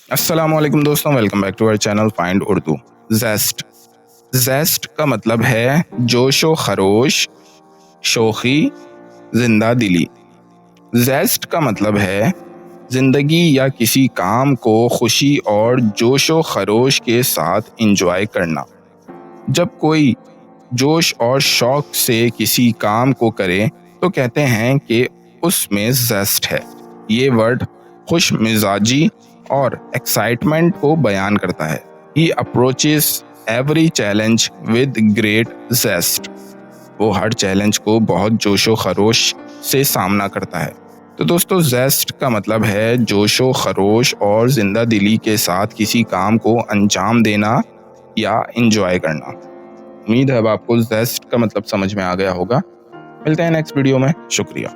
अस्सलामुअलैकुम दोस्तों, welcome back to our channel find Urdu. Zest zest का मतलब है जोशो खरोश, शोखी, जिंदा दिली। जेस्ट का मतलब है जिंदगी या किसी काम को खुशी और जोशो खरोश के साथ एंजॉय करना। जब कोई जोश और शौक से किसी काम को करे तो कहते हैं कि उसमें जेस्ट है। ये वर्ड खुश मिजाजी और एक्साइटमेंट को बयान करता है। He approaches every challenge with great zest. वो हर चैलेंज को बहुत जोशो खरोश से सामना करता है। तो दोस्तों, जेस्ट का मतलब है जोशो खरोश और जिंदा दिली के साथ किसी काम को अंजाम देना या एंजॉय करना। उम्मीद है अब आपको जेस्ट का मतलब समझ में आ गया होगा। मिलते हैं नेक्स्ट वीडियो में। शुक्रिया।